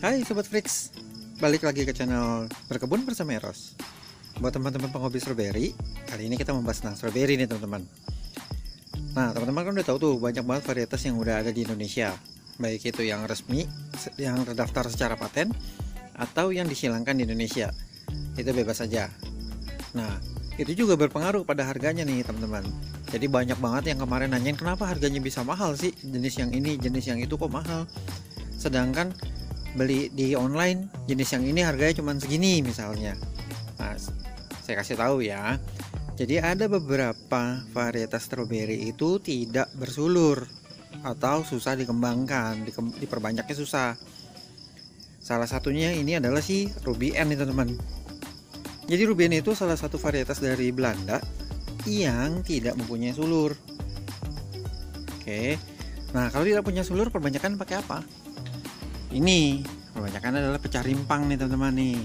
Hai Sobat Freaks, balik lagi ke channel Berkebun Bersama Eros. Buat teman-teman penghobi strawberry, kali ini kita membahas tentang strawberry nih teman-teman. Nah teman-teman kan udah tahu tuh banyak banget varietas yang udah ada di Indonesia, baik itu yang resmi, yang terdaftar secara paten, atau yang disilangkan di Indonesia. Itu bebas saja. Nah itu juga berpengaruh pada harganya nih teman-teman. Jadi banyak banget yang kemarin nanyain kenapa harganya bisa mahal sih, jenis yang ini, jenis yang itu kok mahal. Sedangkan beli di online jenis yang ini harganya cuma segini misalnya. Nah, saya kasih tahu ya. Jadi ada beberapa varietas stroberi itu tidak bersulur atau susah dikembangkan, diperbanyaknya susah. Salah satunya ini adalah si Ruby N nih teman-teman. Jadi Ruby N itu salah satu varietas dari Belanda yang tidak mempunyai sulur. Oke. Nah, kalau tidak punya sulur perbanyakan pakai apa? Ini kebanyakan adalah pecah rimpang nih teman-teman nih.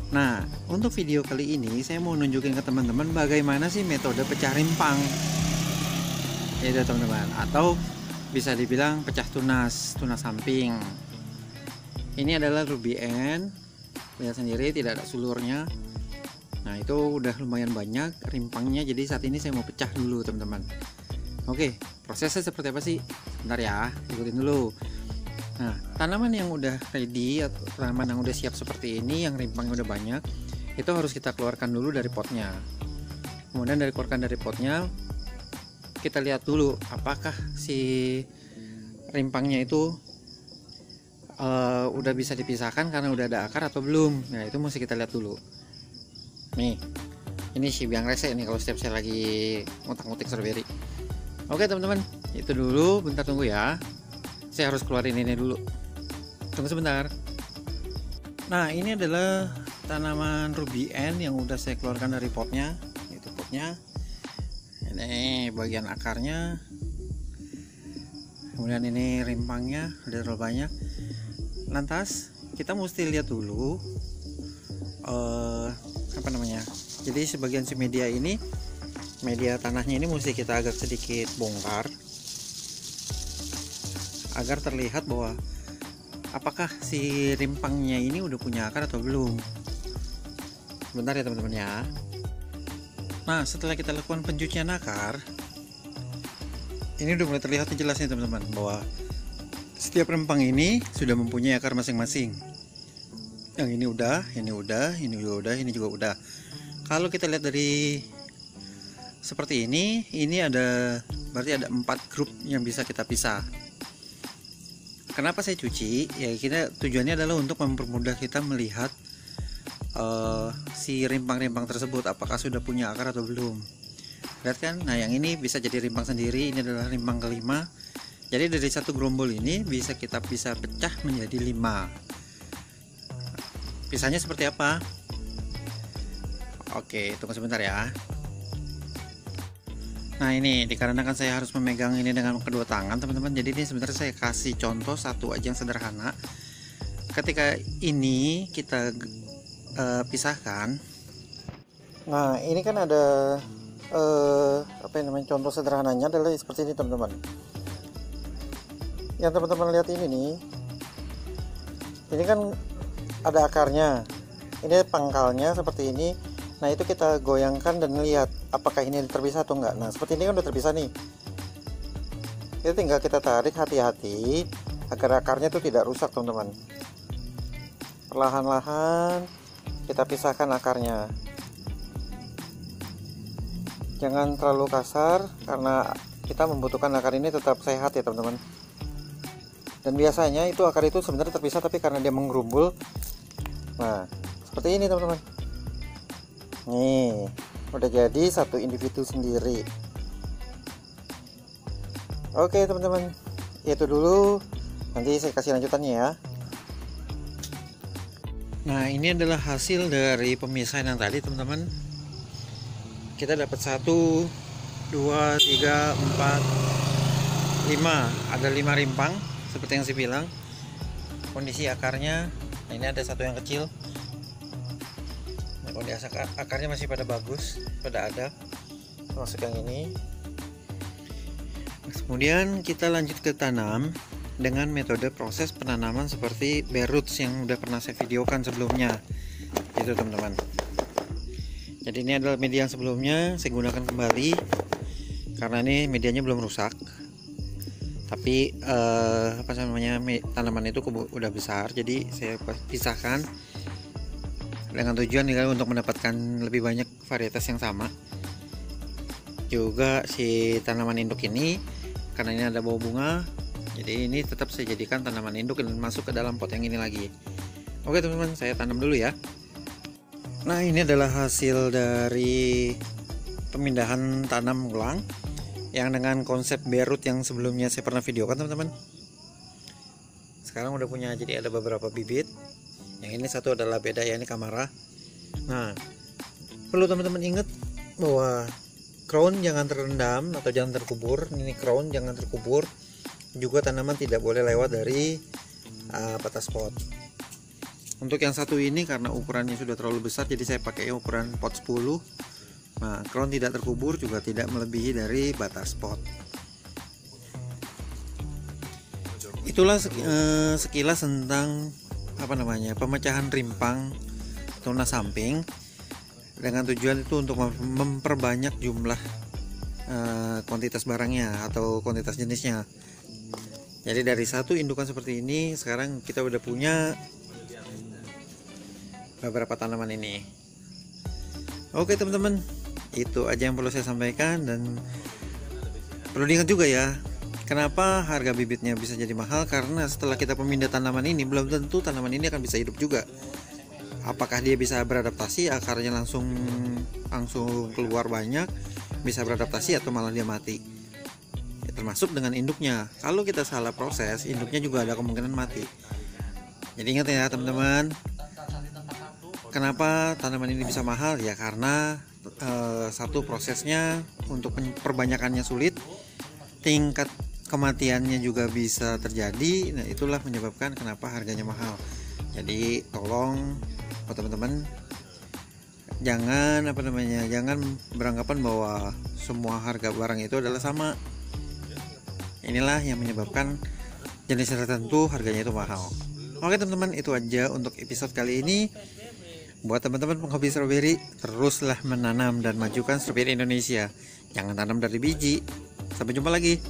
Nah untuk video kali ini saya mau nunjukin ke teman-teman bagaimana sih metode pecah rimpang itu teman-teman, atau bisa dibilang pecah tunas samping. Ini adalah Ruby N, lihat sendiri tidak ada sulurnya. Nah itu udah lumayan banyak rimpangnya, jadi saat ini saya mau pecah dulu teman-teman. Oke, prosesnya seperti apa sih? Bentar ya, ikutin dulu. Nah, tanaman yang udah ready atau tanaman yang udah siap seperti ini, yang rimpangnya udah banyak, itu harus kita keluarkan dulu dari potnya. Kemudian dikeluarkan dari potnya, kita lihat dulu apakah si rimpangnya itu udah bisa dipisahkan karena udah ada akar atau belum. Nah, itu mesti kita lihat dulu. Nih, ini si biang rese nih kalau setiap saya lagi ngutak-ngutik strawberry. Oke teman-teman, itu dulu. Bentar tunggu ya. Saya harus keluarin ini dulu, tunggu sebentar. Nah ini adalah tanaman Ruby N yang udah saya keluarkan dari potnya. Itu potnya, ini bagian akarnya, kemudian ini rimpangnya ada terlalu banyak. Lantas kita mesti lihat dulu apa namanya, jadi sebagian si media ini, media tanahnya ini mesti kita agak sedikit bongkar agar terlihat bahwa apakah si rimpangnya ini udah punya akar atau belum. Bentar ya teman-teman ya. Nah setelah kita lakukan pencucian akar, ini udah mulai terlihat jelas nih teman-teman bahwa setiap rimpang ini sudah mempunyai akar masing-masing. Yang ini udah, ini udah, ini juga udah, ini juga udah. Kalau kita lihat dari seperti ini ada berarti ada 4 grup yang bisa kita pisah. Kenapa saya cuci? Ya kita tujuannya adalah untuk mempermudah kita melihat si rimpang-rimpang tersebut apakah sudah punya akar atau belum. Lihat kan? Nah yang ini bisa jadi rimpang sendiri, ini adalah rimpang kelima. Jadi dari satu gerombol ini kita bisa pecah menjadi 5. Pisahnya seperti apa? Oke, tunggu sebentar ya. Nah ini dikarenakan saya harus memegang ini dengan kedua tangan teman-teman, jadi ini sebenarnya saya kasih contoh satu aja yang sederhana. Ketika ini kita pisahkan, nah ini kan ada apa yang namanya, contoh sederhananya adalah seperti ini teman-teman. Yang teman-teman lihat ini nih, ini kan ada akarnya, ini pangkalnya seperti ini. Nah itu kita goyangkan dan lihat apakah ini terpisah atau enggak. Nah seperti ini kan udah terpisah nih. Itu tinggal kita tarik hati-hati agar akarnya itu tidak rusak teman-teman. Perlahan-lahan kita pisahkan akarnya. Jangan terlalu kasar karena kita membutuhkan akar ini tetap sehat ya teman-teman. Dan biasanya itu akar itu sebenarnya terpisah tapi karena dia menggerumbul. Nah seperti ini teman-teman. Nih udah jadi satu individu sendiri. Oke teman-teman, itu dulu, nanti saya kasih lanjutannya ya. Nah ini adalah hasil dari pemisahan yang tadi teman-teman. Kita dapat 1, 2, 3, 4, 5. Ada 5 rimpang seperti yang saya bilang. Kondisi akarnya, nah ini ada satu yang kecil. Kondisi akarnya masih pada bagus, pada ada, termasuk yang ini. Kemudian kita lanjut ke tanam. dengan metode proses penanaman seperti bare roots yang udah pernah saya videokan sebelumnya gitu teman-teman. Jadi ini adalah media yang sebelumnya saya gunakan kembali karena ini medianya belum rusak, tapi tanaman itu udah besar, jadi saya pisahkan dengan tujuan untuk mendapatkan lebih banyak varietas yang sama. Juga si tanaman induk ini karena ini ada bau bunga, jadi ini tetap saya jadikan tanaman induk dan masuk ke dalam pot yang ini lagi. Oke teman-teman, saya tanam dulu ya. Nah, ini adalah hasil dari pemindahan tanam ulang yang dengan konsep bare root yang sebelumnya saya pernah videokan teman-teman. Sekarang udah punya, jadi ada beberapa bibit. Yang ini satu adalah beda ya, ini Kamara. Nah, perlu teman-teman ingat bahwa crown jangan terendam atau jangan terkubur. Ini crown jangan terkubur. Juga tanaman tidak boleh lewat dari batas pot. Untuk yang satu ini karena ukurannya sudah terlalu besar, jadi saya pakai ukuran pot 10. Nah, crown tidak terkubur juga tidak melebihi dari batas pot. Itulah sekilas tentang pemecahan rimpang tunas samping dengan tujuan itu untuk memperbanyak jumlah kuantitas barangnya atau kuantitas jenisnya. Jadi dari satu indukan seperti ini sekarang kita udah punya beberapa tanaman ini. Oke teman-teman, itu aja yang perlu saya sampaikan, dan perlu diingat juga ya, kenapa harga bibitnya bisa jadi mahal, karena setelah kita pemindah tanaman ini belum tentu tanaman ini akan bisa hidup juga. Apakah dia bisa beradaptasi, akarnya langsung keluar banyak, bisa beradaptasi, atau malah dia mati ya, termasuk dengan induknya. Kalau kita salah proses, induknya juga ada kemungkinan mati. Jadi ingat ya teman-teman, kenapa tanaman ini bisa mahal ya, karena satu, prosesnya untuk perbanyakannya sulit, tingkat kematiannya juga bisa terjadi. Nah, itulah menyebabkan kenapa harganya mahal. Jadi tolong teman-teman jangan beranggapan bahwa semua harga barang itu adalah sama. Inilah yang menyebabkan jenis tertentu harganya itu mahal. Oke teman-teman, itu aja untuk episode kali ini. Buat teman-teman penghobi stroberi, teruslah menanam dan majukan stroberi Indonesia. Jangan tanam dari biji. Sampai jumpa lagi.